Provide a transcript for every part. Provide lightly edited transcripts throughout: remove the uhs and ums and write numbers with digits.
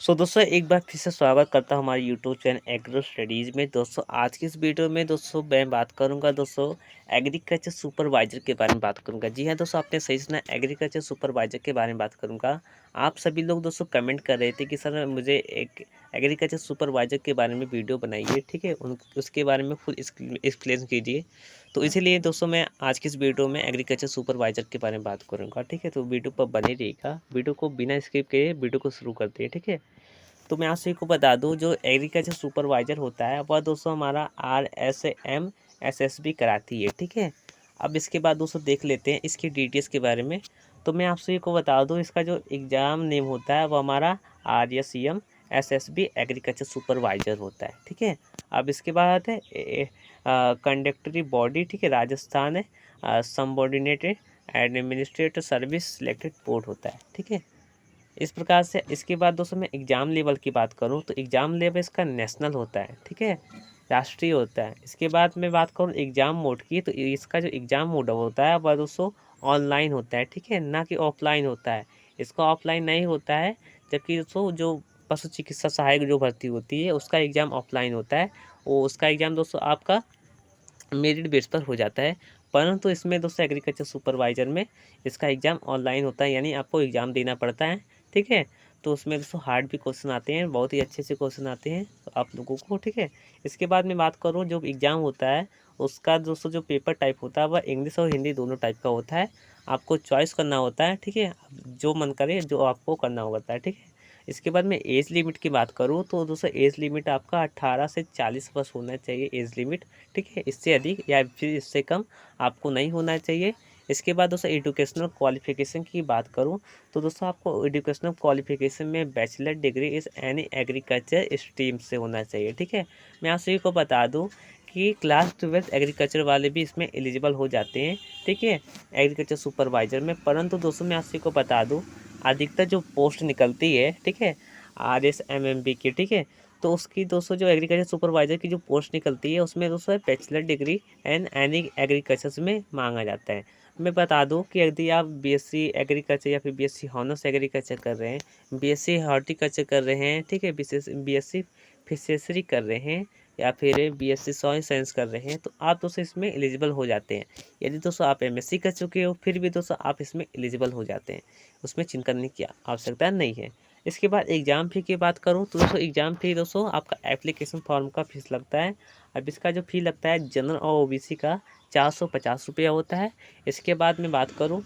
दोस्तों एक बार फिर से स्वागत करता हूँ हमारे यूट्यूब चैनल एग्रो स्टडीज़ में। दोस्तों आज की इस वीडियो में दोस्तों मैं बात करूँगा दोस्तों एग्रीकल्चर सुपरवाइज़र के बारे में बात करूँगा। जी हाँ दोस्तों, आपने सही सुना, एग्रीकल्चर सुपरवाइज़र के बारे में बात करूँगा। आप सभी लोग दोस्तों कमेंट कर रहे थे कि सर मुझे एक एग्रीकल्चर सुपरवाइज़र के बारे में वीडियो बनाइए, ठीक है, उसके बारे में फुल एक्सप्लेन कीजिए। तो इसीलिए दोस्तों मैं आज की इस वीडियो में एग्रीकल्चर सुपरवाइज़र के बारे में बात करूँगा, ठीक है। तो वीडियो पर बने रहिएगा, वीडियो को बिना स्किप किए वीडियो को शुरू करते हैं, ठीक है। तो मैं आप सभी को बता दूं, जो एग्रीकल्चर सुपरवाइज़र होता है वह दोस्तों हमारा RSM SSB कराती है, ठीक है। अब इसके बाद दोस्तों देख लेते हैं इसकी डिटेल्स के बारे में। तो मैं आप सभी को बता दूं, इसका जो एग्ज़ाम नेम होता है वो हमारा RSM SSB एग्रीकल्चर सुपरवाइज़र होता है, ठीक है। अब इसके बाद है कंडक्टरी बॉडी, ठीक है, राजस्थान है, subordinated administrative service selected board होता है, ठीक है। इस प्रकार से इसके बाद दोस्तों मैं एग्ज़ाम लेवल की बात करूं तो एग्ज़ाम लेवल इसका नेशनल होता है, ठीक है, राष्ट्रीय होता है। इसके बाद मैं बात करूं एग्ज़ाम मोड की, तो इसका जो एग्ज़ाम मोड होता है वह दोस्तों ऑनलाइन होता है, ठीक है, ना कि ऑफलाइन होता है। इसका ऑफलाइन नहीं होता है, जबकि दोस्तों जो पशु चिकित्सा सहायक जो भर्ती होती है उसका एग्ज़ाम ऑफलाइन होता है। वो उसका एग्ज़ाम दोस्तों आपका मेरिट बेस पर हो जाता है। परंतु इसमें दोस्तों एग्रीकल्चर सुपरवाइज़र में इसका एग्ज़ाम ऑनलाइन होता है, यानी आपको एग्ज़ाम देना पड़ता है, ठीक है। तो उसमें दोस्तों हार्ड भी क्वेश्चन आते हैं, बहुत ही अच्छे क्वेश्चन आते हैं आप लोगों को, ठीक है। इसके बाद मैं बात करूँ, जो एग्ज़ाम होता है उसका दोस्तों जो पेपर टाइप होता है वह इंग्लिश और हिंदी दोनों टाइप का होता है। आपको चॉइस करना होता है, ठीक है, जो मन करे जो आपको करना होता है, ठीक है। इसके बाद मैं एज लिमिट की बात करूँ तो दोस्तों एज लिमिट आपका 18 से 40 वर्ष होना चाहिए एज लिमिट, ठीक है। इससे अधिक या फिर इससे कम आपको नहीं होना चाहिए। इसके बाद दोस्तों एजुकेशनल क्वालिफिकेशन की बात करूं तो दोस्तों आपको एजुकेशनल क्वालिफिकेशन में बैचलर डिग्री इस एनी एग्रीकल्चर स्ट्रीम से होना चाहिए, ठीक है। मैं आप सभी को बता दूं कि क्लास 12 एग्रीकल्चर वाले भी इसमें एलिजिबल हो जाते हैं, ठीक है, एग्रीकल्चर सुपरवाइज़र में। परंतु दोस्तों मैं आप सभी को बता दूँ, अधिकतर जो पोस्ट निकलती है, ठीक है, RSMMB की, ठीक है, तो उसकी दोस्तों जो एग्रीकल्चर सुपरवाइज़र की जो पोस्ट निकलती है उसमें दोस्तों bachelor degree and any agriculture में मांगा जाता है। मैं बता दूं कि यदि आप BSc एग्रीकल्चर या फिर BSc हॉनर्स एग्रीकल्चर कर रहे हैं, BSc हॉर्टिकल्चर कर रहे हैं, ठीक है, BSc फिशरी कर रहे हैं, या फिर BSc सॉइल साइंस कर रहे हैं, तो आप दोस्तों इसमें एलिजिबल हो जाते हैं। यदि दोस्तों आप MSc कर चुके हो फिर भी दोस्तों आप इसमें एलिजिबल हो जाते हैं, उसमें चिंता करने की आवश्यकता नहीं है। इसके बाद एग्ज़ाम फ़ी की बात करूँ तो दोस्तों एग्ज़ाम फ़ी दोस्तों आपका एप्लीकेशन फॉर्म का फ़ीस लगता है। अब इसका जो फ़ी लगता है जनरल और OBC का 450 रुपया होता है। इसके बाद मैं बात करूँ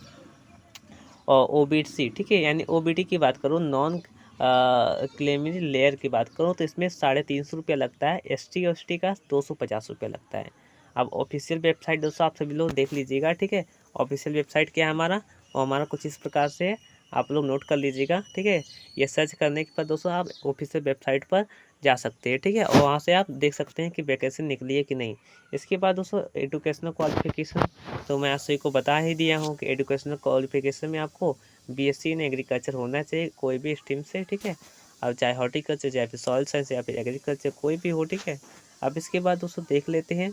और OBC, ठीक है, यानी OBD की बात करूँ, नॉन क्लेमी लेयर की बात करूँ तो इसमें 350 रुपया लगता है। ST और ST का 250 रुपया लगता है। अब ऑफिशियल वेबसाइट दोस्तों आप सभी लोग देख लीजिएगा, ठीक है। ऑफिशियल वेबसाइट क्या है हमारा, और हमारा कुछ इस प्रकार से है, आप लोग नोट कर लीजिएगा, ठीक है। ये सर्च करने के बाद दोस्तों आप ऑफिशियल वेबसाइट पर जा सकते हैं, ठीक है, और वहाँ से आप देख सकते हैं कि वैकेंसी निकली है कि नहीं। इसके बाद दोस्तों एजुकेशनल क्वालिफिकेशन तो मैं आप सभी को बता ही दिया हूँ कि एजुकेशनल क्वालिफिकेशन में आपको BSc इन एग्रीकल्चर होना चाहिए, कोई भी स्ट्रीम से, ठीक है। अब चाहे हॉर्टिकल्चर, चाहे फिर सॉइल साइंस या फिर एग्रीकल्चर, कोई भी हो, ठीक है। अब इसके बाद दोस्तों देख लेते हैं।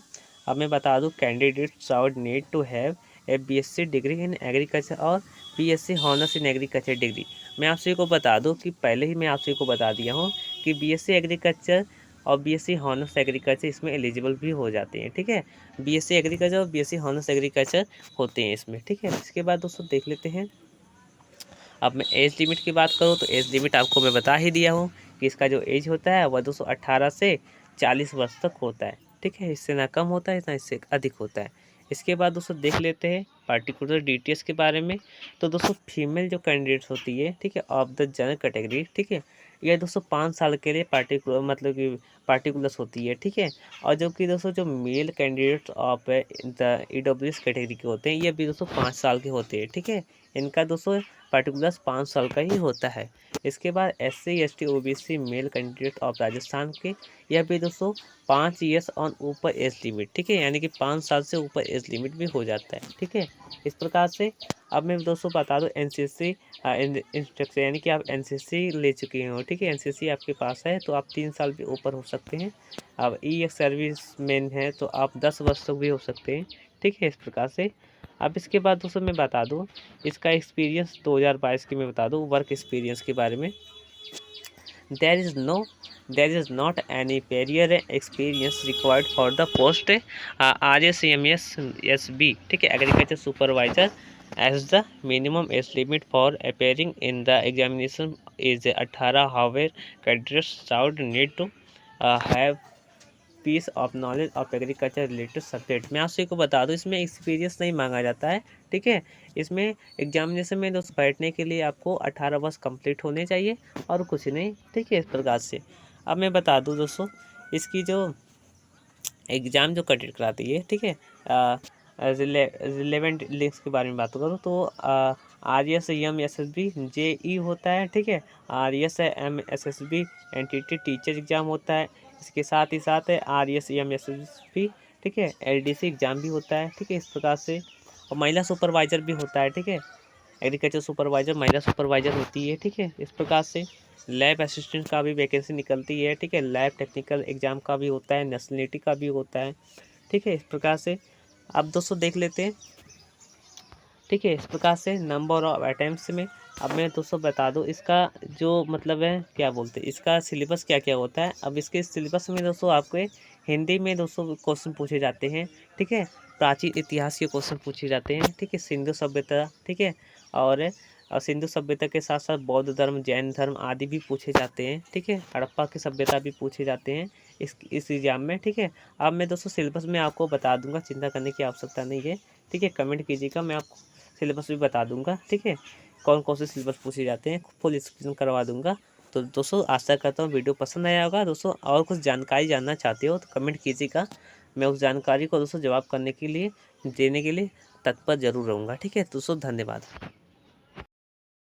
अब मैं बता दूं, candidates out need to have a BSc degree in agriculture और BSc honours in agriculture degree. मैं आप सभी को बता दूं कि पहले ही मैं आप सभी को बता दिया हूँ कि BSc एग्रीकल्चर और BSc हॉनर्स एग्रीकल्चर इसमें एलिजिबल भी हो जाते हैं, ठीक है। BSc एग्रीकल्चर और BSc हॉनर्स एग्रीकल्चर होते हैं इसमें, ठीक है। इसके बाद दोस्तों देख लेते हैं। अब मैं एज लिमिट की बात करूँ तो एज लिमिट आपको मैं बता ही दिया हूँ कि इसका जो एज होता है वह दोस्तों 18 से 40 वर्ष तक होता है, ठीक है, इससे ना कम होता है ना इससे अधिक होता है। इसके बाद दोस्तों देख लेते हैं पार्टिकुलर डिटेल्स के बारे में। तो दोस्तों फीमेल जो कैंडिडेट्स होती है, ठीक है, ऑफ द जनरल कैटेगरी, ठीक है, यह दोस्तों 5 साल के लिए पार्टिकुलर मतलब कि पार्टिकुलर्स होती है, ठीक है। और जो कि दोस्तों जो male candidates of the EWS category के होते हैं ये भी दोस्तों 5 साल के होते हैं, ठीक है। इनका दोस्तों पार्टिकुलर्स 5 साल का ही होता है। इसके बाद SC ST OBC male candidate of Rajasthan के, यह भी दोस्तों 5 ईयर्स ऑन ऊपर एज लिमिट, ठीक है, यानी कि 5 साल से ऊपर एज लिमिट भी हो जाता है, ठीक है। इस प्रकार से अब मैं दोस्तों बता दूं NCC इंस्ट्रक्टर, यानी कि आप NCC ले चुके हो, ठीक है, NCC आपके पास है तो आप 3 साल भी ऊपर हो सकते हैं। अब EX सर्विस मैन है तो आप 10 वर्ष तक भी हो सकते हैं, ठीक है, इस प्रकार से। अब इसके बाद दोस्तों मैं बता दूं इसका एक्सपीरियंस 2022 की मैं बता दूं वर्क एक्सपीरियंस के बारे में। There is no there is not any prior experience required for the post RSMSSB, ठीक है, agriculture supervisor, as the minimum age limit for appearing in the examination is 18। However candidates should need to have piece of knowledge of agriculture related subject. मैं आपसे को बता दूं, इसमें experience नहीं मांगा जाता है, ठीक है। इसमें एग्जामिनेशन में दोस्तों बैठने के लिए आपको 18 वर्ष कंप्लीट होने चाहिए और कुछ नहीं, ठीक है, इस प्रकार से। अब मैं बता दूं दोस्तों, इसकी जो एग्ज़ाम जो कंडक्ट कराती है, ठीक है, रिलेवेंट लिंक्स के बारे में बात करूँ तो RSMSSB JE होता है, ठीक है। RSMSSB एंटिटी टीचर एग्ज़ाम होता है। इसके साथ ही साथ है RSMSSB, ठीक है, LDC एग्ज़ाम भी होता है, ठीक है, इस प्रकार से। और महिला सुपरवाइज़र भी होता है, ठीक है, एग्रीकल्चर सुपरवाइज़र महिला सुपरवाइज़र होती है, ठीक है, इस प्रकार से। लैब असिस्टेंट का भी वैकेंसी निकलती है, ठीक है। लैब टेक्निकल एग्ज़ाम का भी होता है, नेशनलिटी का भी होता है, ठीक है, इस प्रकार से। अब दोस्तों देख लेते हैं, ठीक है, इस प्रकार से नंबर ऑफ अटैम्प्ट्स में। अब मैं दोस्तों बता दूं इसका जो मतलब है, क्या बोलते हैं, इसका सिलेबस क्या क्या होता है। अब इसके सिलेबस में दोस्तों आपको हिंदी में दोस्तों क्वेश्चन पूछे जाते हैं, ठीक है। प्राचीन इतिहास के क्वेश्चन पूछे जाते हैं, ठीक है। सिंधु सभ्यता, ठीक है, और सिंधु सभ्यता के साथ साथ बौद्ध धर्म, जैन धर्म आदि भी पूछे जाते हैं, ठीक है। हड़प्पा की सभ्यता भी पूछे जाते हैं इस एग्जाम में, ठीक है। अब मैं दोस्तों सिलेबस में आपको बता दूंगा, चिंता करने की आवश्यकता नहीं है, ठीक है। कमेंट कीजिएगा, मैं आपको सिलेबस भी बता दूंगा, ठीक है, कौन कौन से सिलेबस पूछे जाते हैं, फुल एक्सप्लेन करवा दूंगा। तो दोस्तों आशा करता हूँ वीडियो पसंद आया होगा दोस्तों। और कुछ जानकारी जानना चाहते हो तो कमेंट कीजिएगा, मैं उस जानकारी को दोस्तों जवाब करने के लिए, देने के लिए तत्पर जरूर रहूँगा, ठीक है दोस्तों, धन्यवाद।